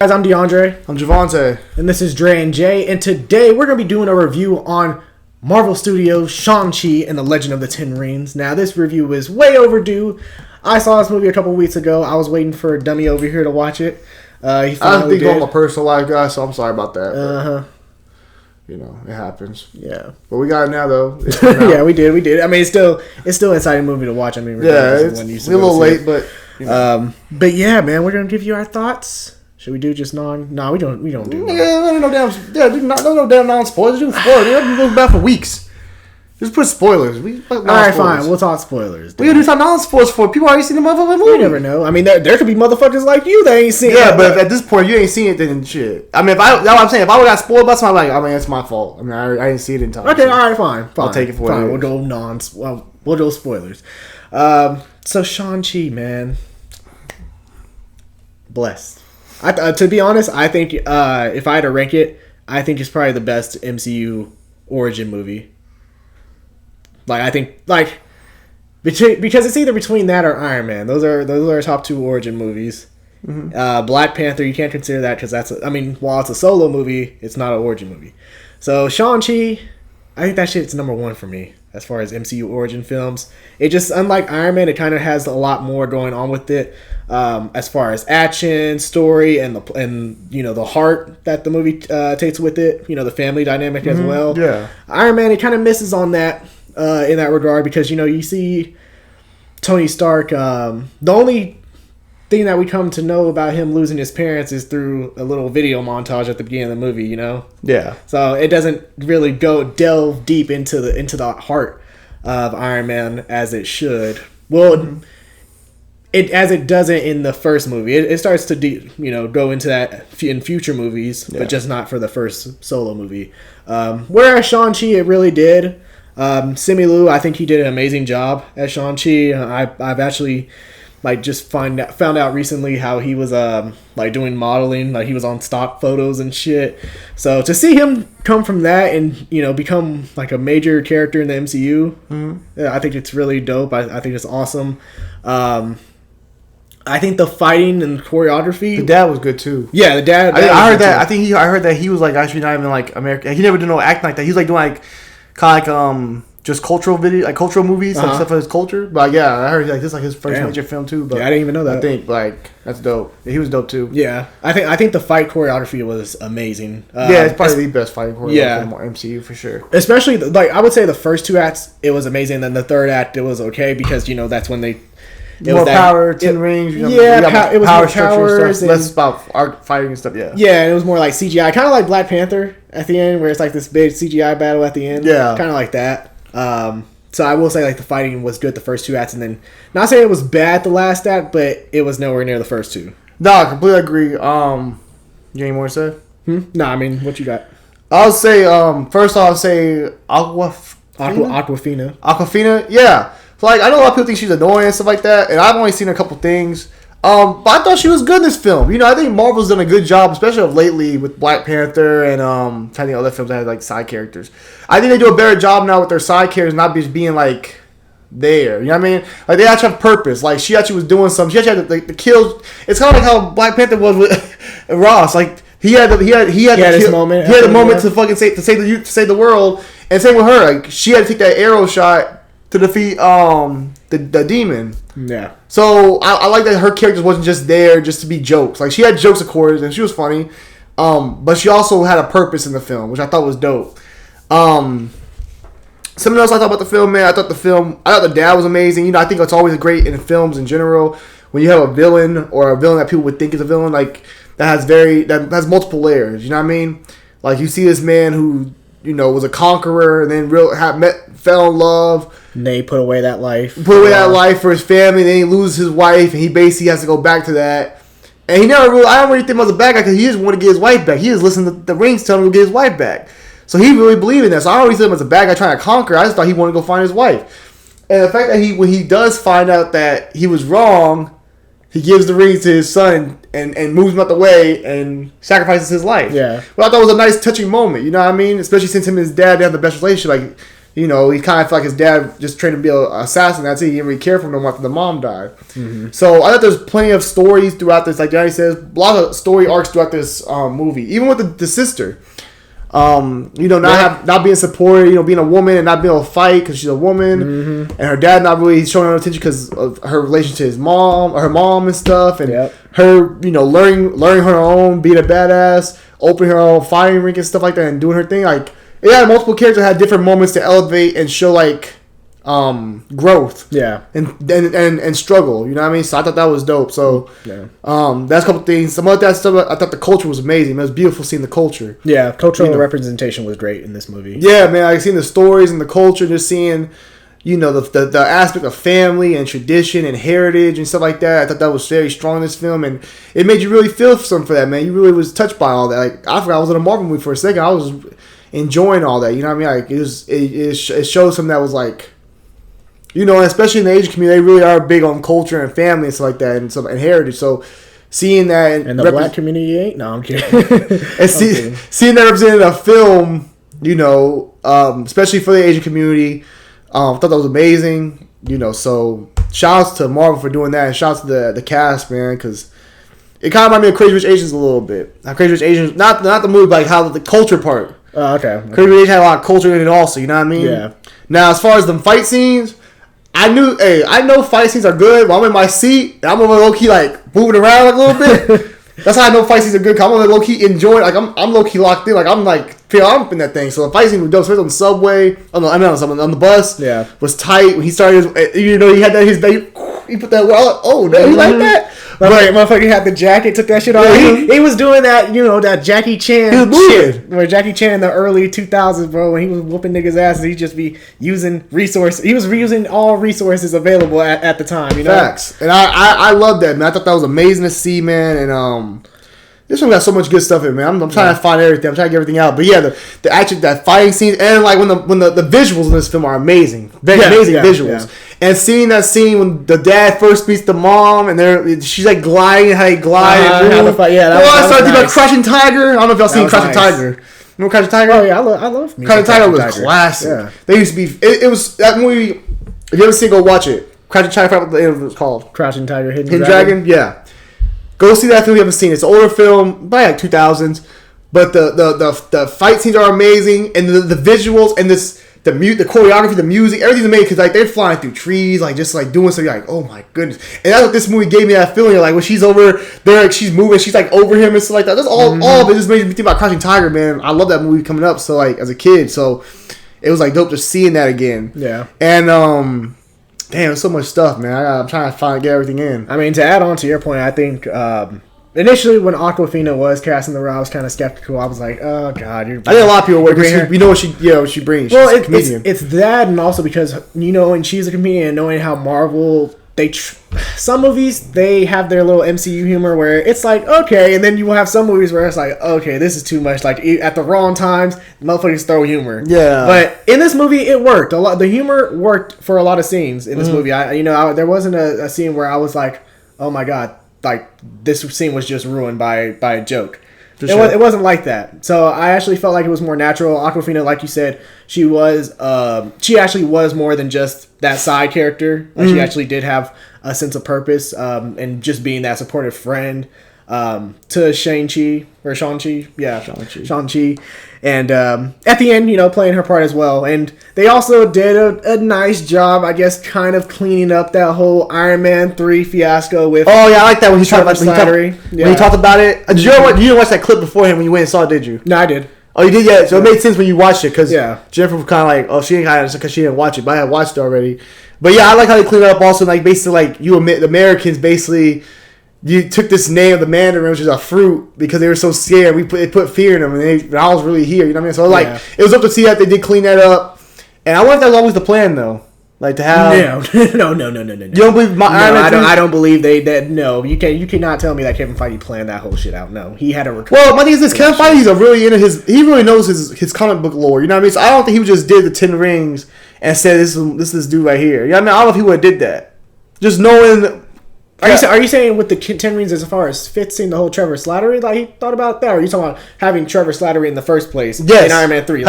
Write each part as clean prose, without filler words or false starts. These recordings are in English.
Guys, I'm DeAndre. I'm Javante. And this is Dre and Jay. And today we're going to be doing a review on Marvel Studios' Shang-Chi and the Legend of the Ten Rings. Now, this review is way overdue. I saw this movie a couple weeks ago. I was waiting for a dummy over here to watch it. I don't think on my personal life, guys, so I'm sorry about that. Uh-huh. You know, it happens. Yeah. But we got it now, though. Yeah, we did. I mean, it's still an exciting movie to watch. I mean, yeah, it's a little late, but... You know. But yeah, man, we're going to give you our thoughts. Should we do just No, we don't do. No damn non-spoilers. Do spoilers. We've been going back for weeks. Just put spoilers. All right, fine. We'll talk spoilers. We gotta do some non-spoilers for people already seen the motherfucking movie. You never know. I mean, there could be motherfuckers like you that ain't seen it. Yeah, but if at this point you ain't seen it, then shit. I mean, that's what I'm saying. If I would got spoiled by something, it's my fault. I mean, I didn't see it in time. Okay, so all right, fine. I'll take it for it. We'll go spoilers. So Shang-Chi, man, blessed. To be honest, I think if I had to rank it, I think it's probably the best MCU origin movie. I think because it's either between that or Iron Man. Those are our top two origin movies. Mm-hmm. Black Panther, you can't consider that because while it's a solo movie, it's not an origin movie. So Shang-Chi, I think that shit's number one for me as far as MCU origin films. It just, unlike Iron Man, it kind of has a lot more going on with it, as far as action, story, and the heart that the movie takes with it. The family dynamic as well. Yeah, Iron Man, it kind of misses on that in that regard because you see Tony Stark. The only thing that we come to know about him losing his parents is through a little video montage at the beginning of the movie, Yeah. So it doesn't really delve deep into the heart of Iron Man as it should. Well, as it doesn't in the first movie. It starts to go into that in future movies, but just not for the first solo movie. Whereas Shang-Chi, it really did. Simu Liu, I think he did an amazing job as Shang-Chi. I've actually just found out recently how he was doing modeling, he was on stock photos and shit. So to see him come from that and become a major character in the MCU, I think it's really dope. I think it's awesome. I think the fighting and choreography. The dad was good too. Yeah, the dad. I heard that. I heard that he was actually not even American. He never did no acting like that. He was doing kind of just cultural cultural movies, stuff for his culture. But yeah, I heard this is his first major film too. But yeah, I didn't even know that. I think that's dope. He was dope too. Yeah, I think the fight choreography was amazing. Yeah, it's probably the best fighting choreography in MCU for sure. Especially I would say the first two acts it was amazing. Then the third act it was okay because that's when they. More power, 10 rings. It was power more structure and stuff. Less about art fighting and stuff. Yeah. Yeah, it was more like CGI, kind of like Black Panther at the end, where it's this big CGI battle at the end. Yeah, kind of like that. So I will say the fighting was good the first two acts, and then not saying it was bad the last act, but it was nowhere near the first two. No, I completely agree. You got any more to say? No, what you got? I'll say first I'll say Aquafina. Aquafina, yeah. So I know a lot of people think she's annoying and stuff like that, and I've only seen a couple things. But I thought she was good in this film. I think Marvel's done a good job, especially lately with Black Panther and trying to other films that had side characters. I think they do a better job now with their side characters not just being there. You know what I mean? They actually have purpose. She actually was doing something. She actually had the kills. It's kind of how Black Panther was with Ross. He had his moment. He had a moment to fucking save the world. And same with her. She had to take that arrow shot to defeat the demon. Yeah. So I like that her character wasn't just there just to be jokes. She had jokes, of course, and she was funny. But she also had a purpose in the film, which I thought was dope. Something else I thought about the film, man. I thought the dad was amazing. I think it's always great in films in general when you have a villain or a villain that people would think is a villain that has multiple layers. You know what I mean? You see this man who was a conqueror and then fell in love. And they put away that life. For his family. Then he loses his wife, and he basically has to go back to that. And I don't really think he was a bad guy because he just wanted to get his wife back. He just listened to the rings tell him to get his wife back. So he really believed in that. So I don't really see him as a bad guy trying to conquer. I just thought he wanted to go find his wife. And the fact that when he does find out that he was wrong, he gives the rings to his son and moves him out the way and sacrifices his life. Yeah. Well, I thought it was a nice touching moment. You know what I mean? Especially since him and his dad have the best relationship. You know, he kind of felt like his dad just trained him to be an assassin. That's it. He didn't really care for him no more after the mom died. Mm-hmm. So I thought there's plenty of stories throughout this. Like Johnny says, a lot of story arcs throughout this movie. Even with the sister. You know, not being supported, you know, being a woman and not being able to fight because she's a woman, and her dad not really showing her attention because of her relation to her mom and stuff, and her, you know, learning her own, being a badass, opening her own fighting rink and stuff like that, and doing her thing. Like, it had multiple characters that had different moments to elevate and show like growth, and struggle. You know what I mean? So I thought that was dope. So that's a couple things. Some of that stuff, I thought the culture was amazing. It was beautiful seeing the culture. Yeah, cultural representation was great in this movie. Yeah, man, I seen the stories and the culture, just seeing, you know, the aspect of family and tradition and heritage and stuff like that. I thought that was very strong in this film, and it made you really feel something for that, man. You really was touched by all that. Like, I forgot I was in a Marvel movie for a second. I was enjoying all that. You know what I mean? Like, it showed something that was like, you know, especially in the Asian community, they really are big on culture and family and stuff like that, and heritage. So seeing that, and the black community ain't. No, I'm kidding. And seeing that represented in a film, you know, especially for the Asian community, I thought that was amazing. You know, so shout outs to Marvel for doing that, and shout outs to the cast, man, because it kind of reminded me of Crazy Rich Asians a little bit. Crazy Rich Asians, not the movie, but like how the culture part. Okay. Crazy Rich Asians had a lot of culture in it also. You know what I mean? Yeah. Now, as far as the fight scenes, I know fight scenes are good, but I'm in my seat and I'm over low key like moving around like a little bit. That's how I know fight scenes are good. Cause I'm low key enjoying. Like I'm low key locked in. Like I'm in that thing. So the fight scene was dope. Especially on the subway. On the bus. Yeah, was tight when he started. You know, he had that his baby. He put that wallet. Oh no, you like that? Motherfucker had the jacket, took that shit off. He was doing that, you know, that Jackie Chan shit. Where Jackie Chan in the early 2000s, bro, when he was whooping niggas' asses, he'd just be using resources. He was reusing all resources available at the time, you know? Facts. And I love that, man. I thought that was amazing to see, man. And this one got so much good stuff in it, man. I'm trying to find everything. I'm trying to get everything out. But yeah, that fighting scene and like when the visuals in this film are amazing. Amazing visuals. Yeah. And seeing that scene when the dad first meets the mom and she's like gliding, how they glide. I started thinking about Crouching Tiger. I don't know if y'all seen Crouching Tiger. Remember Crouching Tiger? Oh yeah, I love me. Crouching Tiger was classic. Yeah. They used to be. It was that movie. If you ever seen, go watch it. Crouching Tiger. I forgot what the end was called. Crouching Tiger, Hidden Dragon. Yeah. Go see that film if you haven't seen it. It's an older film, by like 2000s. But the fight scenes are amazing, and the visuals and the choreography, the music, everything's amazing because like they're flying through trees, like just like doing something. You're like, oh my goodness! And that's what this movie gave me, that feeling. Like when she's over there, like she's moving, she's like over him and stuff like that. That's all of it just made me think about Crouching Tiger, man. I love that movie coming up. So like as a kid, so it was like dope just seeing that again. Yeah. And damn, there's so much stuff, man. I'm trying to get everything in. I mean, to add on to your point, I think initially when Awkwafina was casting the role, I was kind of skeptical. I was like, oh god, I think a lot of people were because we know what she brings. Well, it's that, and also because, you know, and she's a comedian, knowing how Marvel some movies they have their little MCU humor where it's like okay, and then you will have some movies where it's like okay, this is too much. Like at the wrong times, motherfuckers throw humor. Yeah. But in this movie, it worked a lot. The humor worked for a lot of scenes in this movie. There wasn't a scene where I was like, oh my god, like this scene was just ruined by a joke. It wasn't like that. So I actually felt like it was more natural. Awkwafina, like you said, she actually was more than just that side character. Like she actually did have a sense of purpose, and just being that supportive friend to Shang-Chi. Yeah, Shang-Chi. And at the end, you know, playing her part as well. And they also did a nice job, I guess, kind of cleaning up that whole Iron Man 3 fiasco with... Oh, yeah, I like that when he talked when he talked about it. You didn't watch that clip beforehand when you went and saw it, did you? No, I did. Oh, you did? Yeah. So it made sense when you watched it because Jennifer was kind of like, oh, she didn't kind of because she didn't watch it, but I had watched it already. But yeah, I like how they cleaned it up also. Like basically, like the Americans basically... You took this name of the mandarin, which is a fruit, because they were so scared. It put fear in them, and I was really here. You know what I mean? So it was up to see that they did clean that up. And I wonder if that was always the plan, though. Like to have no. You don't believe I don't believe that. No, you cannot tell me that Kevin Feige planned that whole shit out. No, he had a recruit. Well, my thing is this: Kevin Feige, he really knows his comic book lore. You know what I mean? So I don't think he just did the 10 Rings and said this is this dude right here. You know what I mean? I don't know if he would have did that. Just knowing Are you saying with the Ten Rings as far as fixing the whole Trevor Slattery? Like he thought about that, or are you talking about having Trevor Slattery in the first place? Yes. In Iron Man 3.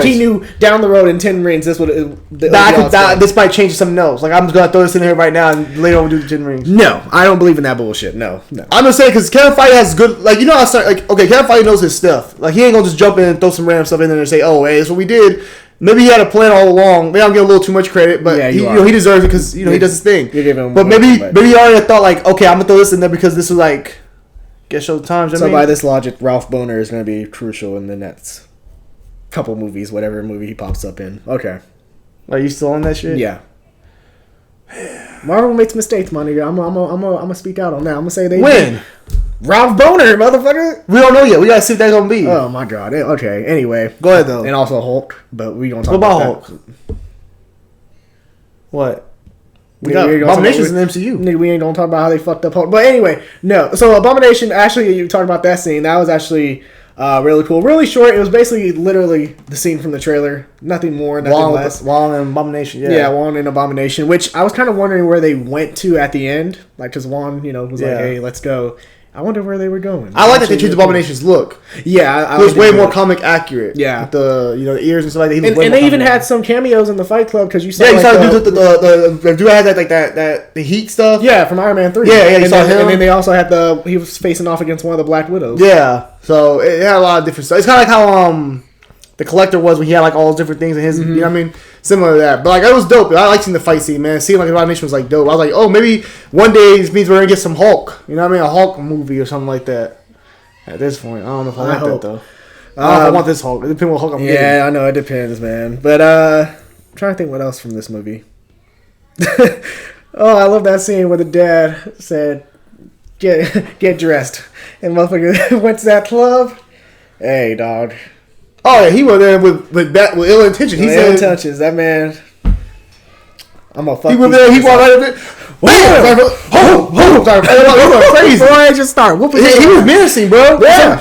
He knew down the road in 10 Rings this would. This might change to something else. Like I'm just gonna throw this in here right now and later on we'll do the 10 Rings. No, I don't believe in that bullshit. No. I'm gonna say because Kevin Feige has good. Like Kevin Feige knows his stuff. Like he ain't gonna just jump in and throw some random stuff in there and say, oh, hey, that's what we did. Maybe he had a plan all along. Maybe I'm getting a little too much credit, but he deserves it because he does his thing. But maybe he already thought like, okay, I'm gonna throw this in there because this was like, guess show times. So by this logic, Ralph Boner is gonna be crucial in the next couple movies, whatever movie he pops up in. Okay, are you still on that shit? Yeah. Marvel makes mistakes, my nigga. I'm gonna speak out on that. I'm gonna say they when. Ralph Boner, motherfucker. We don't know yet. We gotta see if that's gonna be. Oh my god. Okay. Anyway, go ahead though. And also Hulk, but we gonna talk about Hulk. What? We got Abomination's in the MCU. Nigga, we ain't gonna talk about how they fucked up Hulk. But anyway, no. So Abomination. Actually, you talked about that scene. That was actually really cool. Really short. It was basically literally the scene from the trailer. Nothing more. Nothing less. Wong and Abomination. Yeah, Wong and Abomination. Which I was kind of wondering where they went to at the end. Like, because Wong, was like, "Hey, let's go." I wonder where they were going. I like that they changed Abomination's look. Yeah, it was way more comic accurate. Yeah, with the the ears and stuff like that. And they even had some cameos in the Fight Club because you saw. Yeah, you saw the dude had that the heat stuff. Yeah, from Iron Man 3. Yeah, you saw him. And then they also had he was facing off against one of the Black Widows. Yeah, so it had a lot of different stuff. It's kind of like how the Collector was when he had like all those different things in his. You know what I mean? Similar to that, but like it was dope. I like seeing the fight scene, man. Seeing like Abomination was like dope. I was like, oh, maybe one day this means we're gonna get some Hulk. You know what I mean? A Hulk movie or something like that. At this point, I don't know if I want that though. I don't know if I want this Hulk. It depends what Hulk I'm getting. Yeah, I know it depends, man. But I'm trying to think what else from this movie. Oh, I love that scene where the dad said, "Get dressed," and motherfucker went to that club. Hey, dog. Oh yeah, he went there with ill intention. He said, "Touches that man." I'm gonna fuck. He went there. He walked right up there. Crazy. Before I just start whooping. He was menacing, bro. Yeah.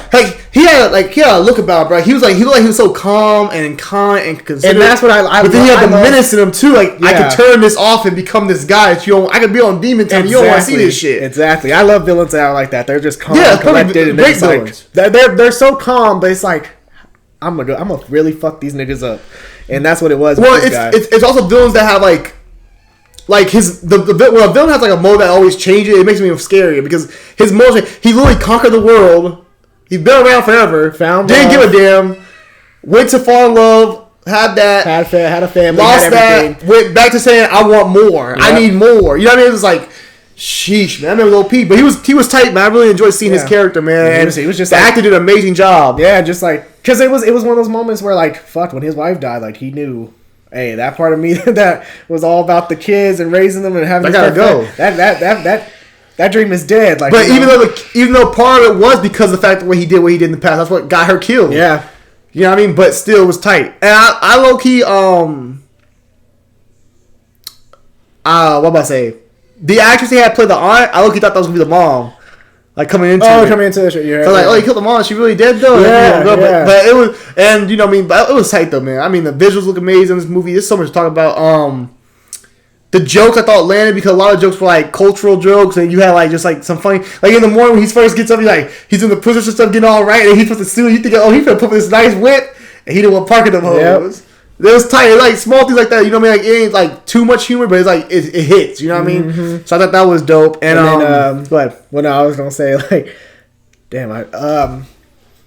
He had a look about, bro. He looked like he was so calm and kind and considerate. And that's what I. But then he had the menace in him too. Like I could turn this off and become this guy that you don't. I could be on demon time. You don't want to see this shit. Exactly. I love villains that are like that. They're just calm, collected, and great villains. They're so calm, but it's like I'm gonna really fuck these niggas up, and that's what it was. Well, it's also villains that have like when a villain has like a mode that always changes, it makes me scarier because his motion, he literally conquered the world. He's been around forever. Didn't give a damn. Went to fall in love. Had a family. Lost that. Went back to saying I want more. Yep. I need more. You know what I mean? It was like, sheesh, man. I remember Lil P, but he was tight, man. I really enjoyed seeing his character, man. He was just the actor did an amazing job. Yeah, just like because it was one of those moments where like fuck when his wife died, like he knew. Hey, that part of me that was all about the kids and raising them and having. I gotta go. That dream is dead. Like, but even though part of it was because of the fact that what he did in the past, that's what got her killed. Yeah, you know what I mean. But still, it was tight. And I low key what about to say? The actress he had played the aunt, I low key thought that was gonna be the mom. Like coming into the show, yeah. So like, he killed the mom. She really dead though. Yeah. But it was, and you know, what I mean, but it was tight though, man. I mean, the visuals look amazing in this movie. There's so much to talk about. The jokes I thought landed because a lot of jokes were like cultural jokes, and you had like just like some funny, like in the morning when he first gets up, he's in the position stuff getting all right, and he puts the suit. You think, oh, he's gonna put this nice whip, and he didn't want parking them hoes. It was tight, like small things like that. You know what I mean? Like it ain't like too much humor, but it's like it hits. You know what I mean? Mm-hmm. So I thought that was dope. And then, but when I was gonna say like, damn,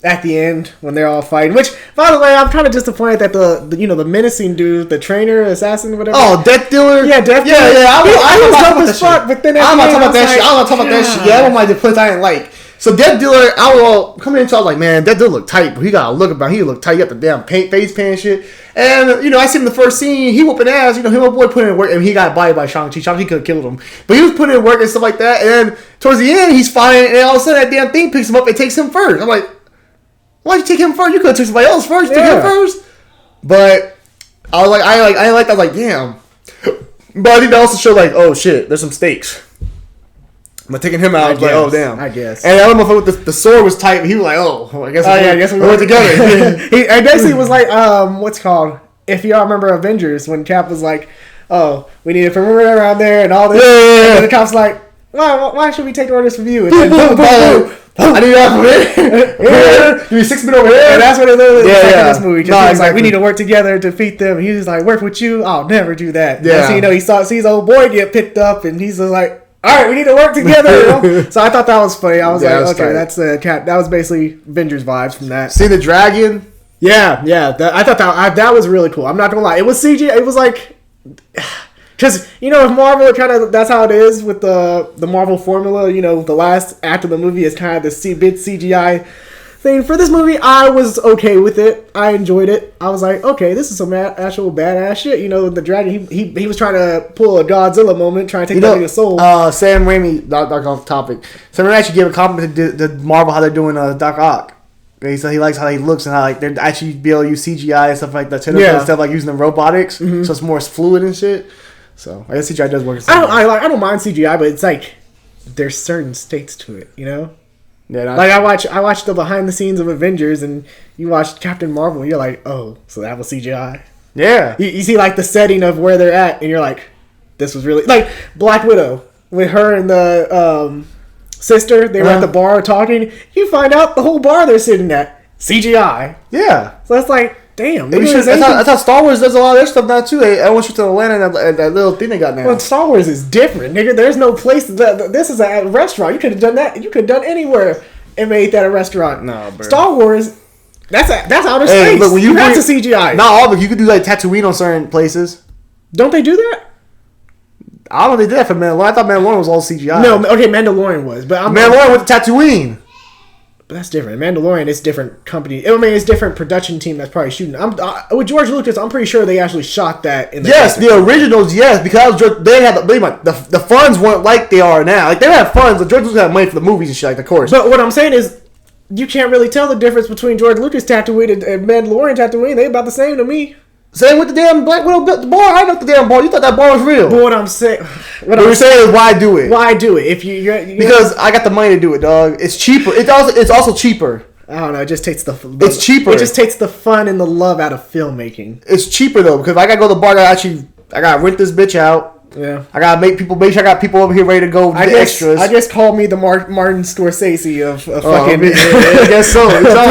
at the end when they're all fighting. Which, by the way, I'm kind of disappointed that the menacing dude, the trainer, assassin, whatever. Oh, Death Dealer. Yeah, Death Dealer. Yeah. I was dope as fuck, but then I'm not talking about that shit. I'm not talking about that shit. Yeah, I don't mind the place I didn't like. So Death Dealer, coming into, I was like, man, Death Dealer look tight, but he got a look about. He look tight. He got the damn face paint shit. And I seen him in the first scene. He whooping ass. Him and my boy putting in work, and he got bodied by Shang-Chi. Shang-Chi could have killed him, but he was putting in work and stuff like that. And then towards the end, he's fighting, and all of a sudden that damn thing picks him up and takes him first. I'm like, why'd you take him first? You could have took somebody else first. Took him first. But I was like, I didn't like that. I was like, damn. But I think that also showed like, oh shit, there's some stakes. But taking him out, I was like, oh damn. I guess. And I don't know if the sword was tight, but he was like, I guess we went together. He basically was like, what's it called? If y'all remember Avengers, when Cap was like, oh, we need a perimeter around there and all this. Yeah. And then the cop's like, Why should we take orders from you? And Boom, then, boom, boom. I need that from here. Give me 6 minutes over here. And that's what it literally was like in this movie. No, He was like, exactly. we need to work together to defeat them. And he was like, work with you? I'll never do that. Yeah. So, he sees old boy get picked up, and he's just like, all right, we need to work together. So I thought that was funny. I was Yeah, like, that's okay, tight. that's that was basically Avengers vibes from that. See the dragon? Yeah. I thought that was really cool. I'm not gonna lie. It was CG. It was like, because if Marvel that's how it is with the Marvel formula. The last act of the movie is kind of the big CGI thing. For this movie, I was okay with it. I enjoyed it. I was like, okay, this is some actual badass shit. The dragon. He was trying to pull a Godzilla moment, trying to take that nigga's soul. Sam Raimi, not off topic. Sam Raimi actually gave a compliment to Marvel how they're doing Doc Ock. He said he likes how he looks and how they're actually be able to use CGI and stuff like that. Instead of using the robotics, so it's more fluid and shit. So I guess CGI does work. I don't mind CGI, but it's like there's certain states to it, Yeah. I watched the behind the scenes of Avengers, and you watch Captain Marvel, and you're like, oh, so that was CGI. Yeah. You see like the setting of where they're at, and you're like, this was really like Black Widow with her and the sister. They were at the bar talking. You find out the whole bar they're sitting at CGI. Yeah. So it's like, damn. That's how Star Wars does a lot of their stuff now too. Everyone shoots to Atlanta and that little thing they got now. Well, Star Wars is different, nigga. There's no place. This is a restaurant. You could have done that. You could have done anywhere and made that a restaurant. No, bro. Star Wars, that's outer space. Look, when have to CGI. Not all, but you could do like Tatooine on certain places. Don't they do that? I don't know if they did that for Mandalorian. I thought Mandalorian was all CGI. No, okay, Mandalorian was, but Mandalorian went to Tatooine. But that's different. Mandalorian is different company. I mean, it's different production team that's probably shooting. With George Lucas, I'm pretty sure they actually shot that in the the originals, yes, because they had the funds weren't like they are now. Like they have funds, but George Lucas had money for the movies and shit, like of course. But what I'm saying is, you can't really tell the difference between George Lucas Tatooine and Mandalorian Tatooine. They about the same to me. Same with the damn Black Widow built the bar. I built the damn bar. You thought that bar was real. But what I'm saying, what I'm saying is, why do it? Why do it if because I got the money to do it, dog. It's cheaper. It's also cheaper. I don't know. It just takes it's cheaper. It just takes the fun and the love out of filmmaking. It's cheaper though because I gotta go to the bar. I gotta rent this bitch out. Yeah. I gotta make sure I got people over here ready to go. Extras. I guess call me the Martin Scorsese of fucking. I guess so.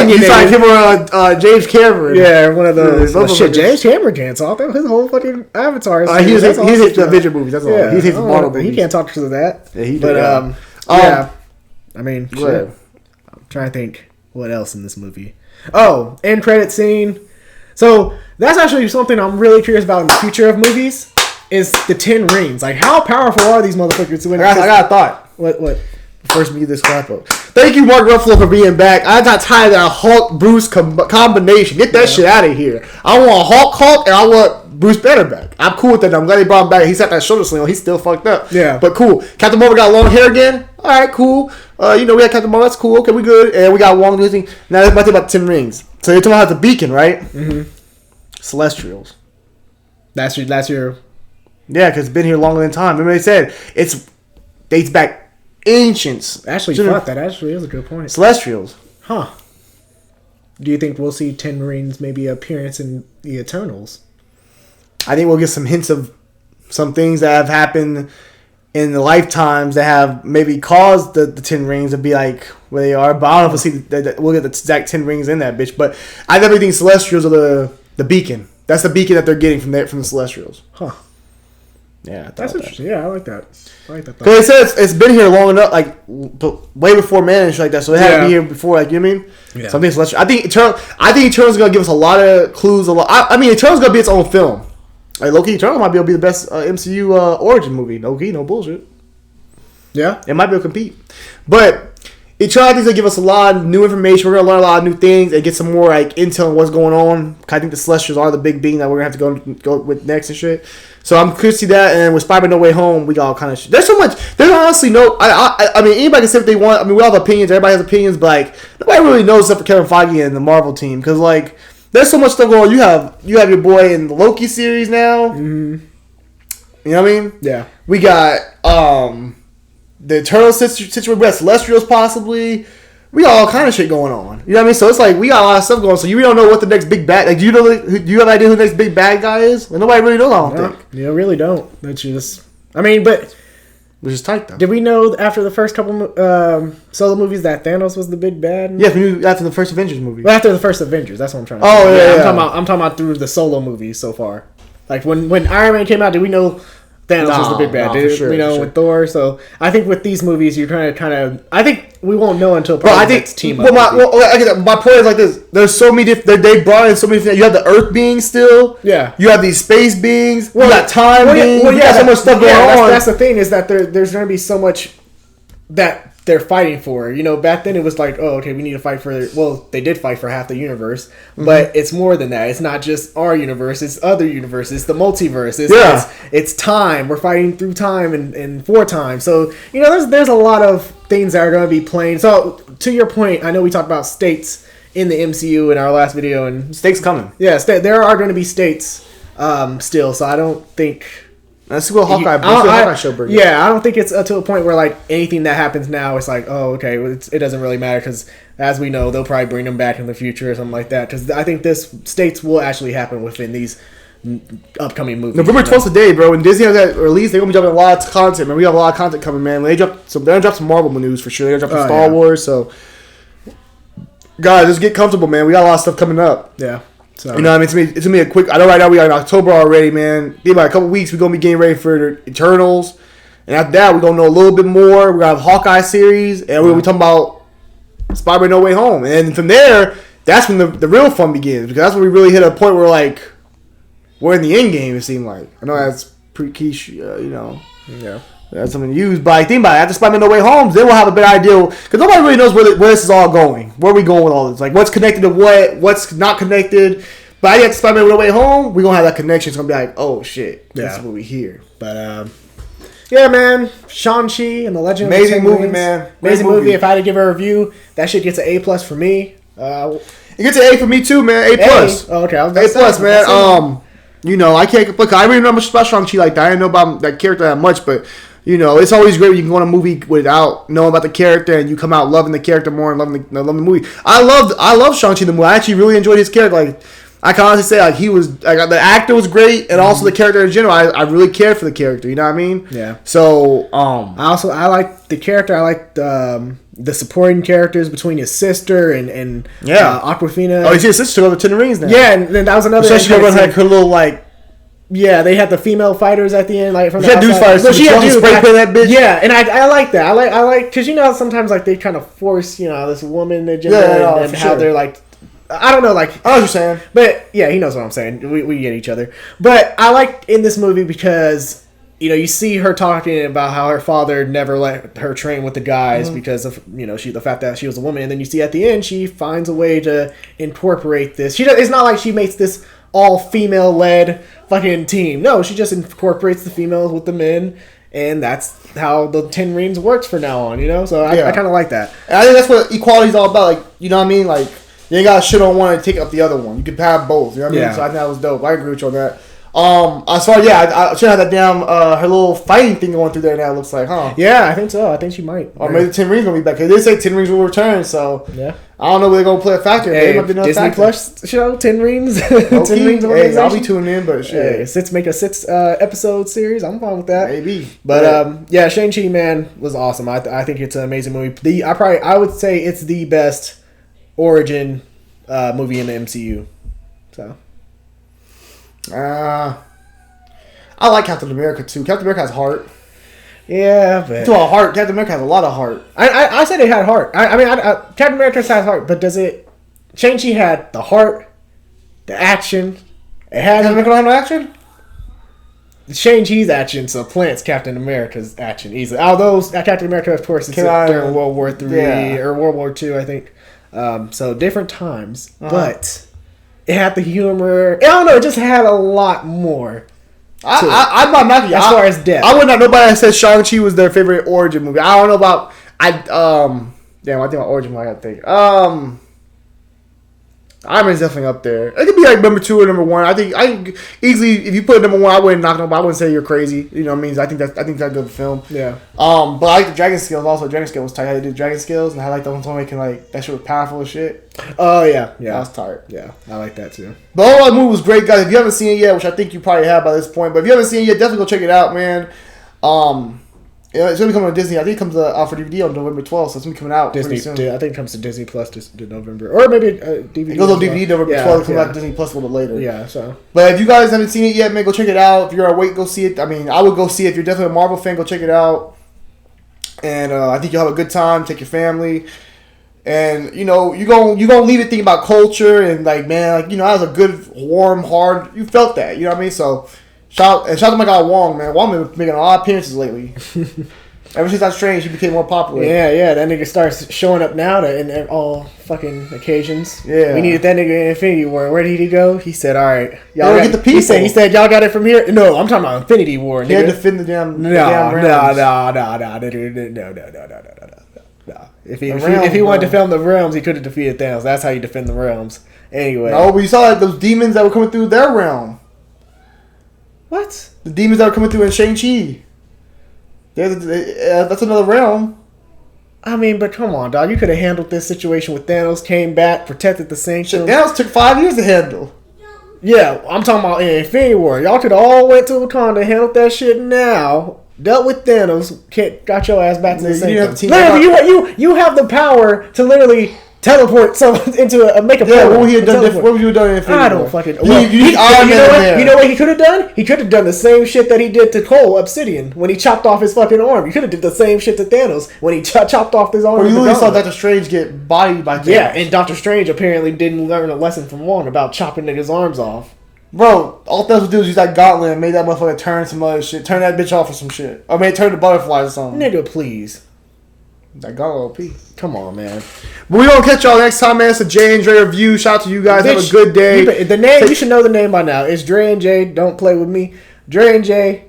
He's like him or James Cameron. Yeah, one of those. Shit, James Cameron can't talk. His whole fucking Avatar. He hits the Avenger movies. That's all. Yeah, he hits the Marvel movies. He can't talk to that. Yeah, he did. But yeah. I mean, shit. I'm trying to think what else in this movie. Oh, end credit scene. So that's actually something I'm really curious about in the future of movies. Is the 10 rings. Like, how powerful are these motherfuckers? I got a thought. What? First, me this clap up. Thank you, Mark Ruffalo, for being back. I got tired of that Hulk-Bruce combination. Get that shit out of here. I want Hulk, and I want Bruce Banner back. I'm cool with that. I'm glad he brought him back. He's got that shoulder sling on. He's still fucked up. Yeah. But cool. Captain Marvel got long hair again. All right, cool. We got Captain Marvel. That's cool. Okay, we good. And we got Wong doing thing. Now, let's talk about the 10 rings. So, you're talking about the beacon, right? Mm-hmm. Celestials. That's your... Yeah, because it's been here longer than time. Remember they said it dates back ancients. Actually, fuck, that actually is a good point. Celestials. Huh. Do you think we'll see 10 rings maybe appearance in the Eternals? I think we'll get some hints of some things that have happened in the lifetimes that have maybe caused the 10 rings to be like where they are. But I don't know if we'll get the exact 10 rings in that bitch. But I definitely think Celestials are the beacon. That's the beacon that they're getting from the Celestials. Huh. Yeah, that's interesting. Yeah, I like that. Because it says it's been here long enough, like way before man and shit like that. So it had to be here before, like you know what I mean. Yeah. Something celestial. I think Eternals is gonna give us a lot of clues. I mean, Eternals is gonna be its own film. Like Loki, Eternals might be able to be the best MCU origin movie. Loki, no bullshit. Yeah, it might be able to compete, but. Eternals I think is gonna give us a lot of new information. We're gonna learn a lot of new things and get some more like intel on what's going on. I think the Celestials are the big being that we're gonna have to go with next and shit. So I'm curious to see that. And with Spider-Man No Way Home, we got all kind of shit. There's so much. There's honestly no. I mean, anybody can say what they want. I mean, we all have opinions. Everybody has opinions, but like nobody really knows except for Kevin Feige and the Marvel team because like there's so much stuff going on. You have your boy in the Loki series now. Mm-hmm. You know what I mean? Yeah. We got the Eternal situation. We got Celestials possibly. We got all kind of shit going on. You know what I mean? So it's like we got a lot of stuff going on. So you really don't know what the next big bad. Like, do you have an idea who the next big bad guy is? Well, nobody really knows. I don't think. You really don't. That's just. I mean, but which is tight though. Did we know after the first couple solo movies that Thanos was the big bad? Yes, we knew after the first Avengers movie. Well, after the first Avengers, that's what I'm trying to say. Yeah. I'm talking about through the solo movies so far. Like when Iron Man came out, did we know Thanos was the big bad? Did we know with Thor? So I think with these movies, you're trying to kind of. I think we won't know until probably next team up. My point is like this: there's so many different. They brought in so many things. You have the Earth beings still. Yeah. You have these space beings. You got time beings. Well, you got so much stuff going on. That's the thing is that there's going to be so much that they're fighting for. You know, back then it was like, oh, okay, we need to fight for. Well, they did fight for half the universe, but it's more than that. It's not just our universe; it's other universes, the multiverse. It's time. We're fighting through time and for time. So you know, there's a lot of things that are going to be playing. So to your point, I know we talked about states in the MCU in our last video, and states coming. Yeah, there are going to be states still. So I don't think. Let's see what Hawkeye show brings. Yeah, I don't think it's to a point where like anything that happens now, it's like, oh, okay, it doesn't really matter because as we know, they'll probably bring them back in the future or something like that. Because I think this states will actually happen within these upcoming movies. November 12th today, bro. When Disney has that release, they're gonna be dropping a lot of content, man. We have a lot of content coming, man. They're gonna drop some Marvel news for sure. They're gonna drop some Star Wars. So, guys, just get comfortable, man. We got a lot of stuff coming up. Yeah. So. You know what I mean? It's gonna be a quick. I know right now we are in October already, man. In about a couple weeks, we're gonna be getting ready for Eternals, and after that, we're gonna know a little bit more. We're gonna have Hawkeye series, and we're gonna be talking about Spider-Man No Way Home, and from there, that's when the real fun begins because that's when we really hit a point where like we're in the end game. It seemed like I know that's pretty quiche, you know. Yeah. That's something to use, but I think about it. After Spider-Man No Way Home, then we'll have a better idea because nobody really knows where this is all going. Where are we going with all this? Like, what's connected to what's not connected. But I think after Spider-Man No Way Home, we're gonna have that connection. It's gonna be like, oh shit, this is what we hear. But yeah, man, Shang-Chi and the Legend of the Ten movie, Rings. man. Amazing movie. If I had to give a review, that shit gets an A+ for me. It gets an A for me too, man. A+. Oh, okay, A+, man. You know, I can't. Look, I really know much about Shang-Chi like that. I didn't know about that character that much, but. You know, it's always great when you can go on a movie without knowing about the character and you come out loving the character more and loving the movie. I love Shang-Chi in the movie. I actually really enjoyed his character. Like, I can honestly say, like, he was, like, the actor was great and also the character in general. I really cared for the character. You know what I mean? Yeah. So, I like the character. I like the supporting characters between his sister and Aquafina. Oh, his sister over 10 Rings now. Yeah, and then that was another. So she was like her little, like. Yeah, they had the female fighters at the end, like from the dude fighters. But she had dude spray paint that bitch. Yeah, and I like that. I like because you know sometimes like they kind of force this woman agenda and how they're like. I don't know, like I know what you're saying, but yeah, he knows what I'm saying. We get each other, but I like in this movie because you see her talking about how her father never let her train with the guys because of the fact that she was a woman, and then you see at the end she finds a way to incorporate this. It's not like she makes this all female led fucking team. No, she just incorporates the females with the men, and that's how the 10 Rings works for now on. So I kind of like that. And I think that's what equality is all about. Like, you know what I mean? Like, you ain't got shit on one and take up the other one. You can have both. You know what I mean? So I think that was dope. I agree with you on that. As far I should have that damn her little fighting thing going through there now. It looks like, huh? Yeah, I think so. I think she might. Or maybe the 10 Rings gonna be back. They say 10 Rings will return, so yeah. I don't know where they're gonna play a factor. Hey, might be Disney Plus show 10 Rings. 10 Rings. Hey, I'll be tuning in, but shit. Hey, make a 6 episode series. I'm fine with that. Maybe. But yeah, Shang-Chi, man, was awesome. I think it's an amazing movie. I would say it's the best origin movie in the MCU. So. I like Captain America too. Captain America has heart. Yeah, but heart. Captain America has a lot of heart. I said it had heart. I mean, Captain America has heart, but does it? Shang-Chi had the heart, the action. It had. Captain America have no action. Shang-Chi's action supplants Captain America's action easily. Although Captain America, of course, it's during World War III or World War II, I think. So different times, but it had the humor. I don't know. It just had a lot more. I'm not mad at you. As far as depth, I would not. Nobody that said Shang-Chi was their favorite origin movie. I don't know about. Damn, I think my origin movie. I gotta think. Iron Man's definitely up there. It could be like number 2 or number 1. I think easily if you put it number 1, I wouldn't knock nobody. I wouldn't say you're crazy. You know what I mean? I think that's a good film. Yeah. But I like the dragon skills also. Dragon skill was tight. How they do dragon skills and how like the one making like that shit was powerful as shit. Oh yeah. That was tight. Yeah, I like that too. The whole movie was great, guys. If you haven't seen it yet, which I think you probably have by this point, but if you haven't seen it yet, definitely go check it out, man. Yeah, it's gonna be coming on Disney. I think it comes out for DVD on November 12th, so it's gonna be coming out Disney. pretty soon. I think it comes to Disney Plus to November, or maybe DVD. It goes on DVD November 12th. It comes yeah. out Disney Plus a little later. Yeah. So, but if you guys haven't seen it yet, man, go check it out. If you're awake, go see it. I mean, I would go see it. If you're definitely a Marvel fan, go check it out. And I think you'll have a good time. Take your family. And you know you gonna leave it thinking about culture and like, man, like, you know, that was a good warm heart. You felt that, you know what I mean? So shout to my guy Wong, man. Wong been making a lot of appearances lately. Ever since that Strange, he became more popular. Yeah, that nigga starts showing up now in all fucking occasions. Yeah, we needed that nigga in Infinity War. Where did he go? He said, "All right, y'all get the people." He said, "Y'all got it from here." No, I'm talking about Infinity War. Nigga. He had to defend the damn. No. If he wanted to film the realms, he could have defeated Thanos. That's how you defend the realms. Anyway. No, but you saw like those demons that were coming through their realm. What? The demons that were coming through in Shang-Chi. That's another realm. I mean, but come on, dog. You could have handled this situation with Thanos, came back, protected the Sanctum. Thanos took 5 years to handle. Yeah, I'm talking about in Infinity War. Y'all could have all went to Wakanda, handled that shit now, dealt with Thanos, got your ass back to the Sanctum. Literally, you have the power to literally teleport someone into make a what would he have done? What would you have done in Infinity War? I don't fucking. You know what he could have done? He could have done the same shit that he did to Cole Obsidian when he chopped off his fucking arm. He could have did the same shit to Thanos when he chopped off his arm. Well, you literally saw Doctor Strange get bodied by Thanos. Yeah, and Doctor Strange apparently didn't learn a lesson from Wong about chopping niggas' arms off. Bro, all Thanos would do is use that gauntlet and made that motherfucker turn some other shit. Turn that bitch off or some shit. Or maybe turn the butterflies or something. Nigga, please. That gauntlet OP. Come on, man. But we gonna catch y'all next time, man. It's a J and Dre review. Shout out to you guys. Have a good day. The name, you should know the name by now. It's Dre and J. Don't play with me. Dre and J.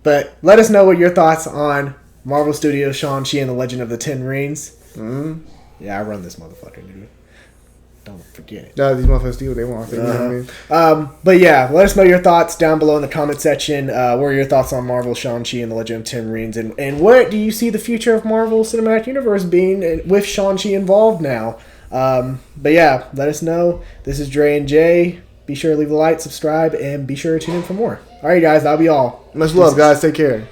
But let us know what your thoughts on Marvel Studios' Shang-Chi and the Legend of the Ten Rings. Mm-hmm. Yeah, I run this motherfucker, dude. Don't forget it. No, these motherfuckers do what they want. You know what I mean? But yeah, let us know your thoughts down below in the comment section. What are your thoughts on Marvel, Shang-Chi, and the Legend of Ten Rings? And what do you see the future of Marvel Cinematic Universe being with Shang-Chi involved now? But yeah, let us know. This is Dre and Jay. Be sure to leave a like, subscribe, and be sure to tune in for more. All right, guys, that'll be all. Much love, guys. Take care.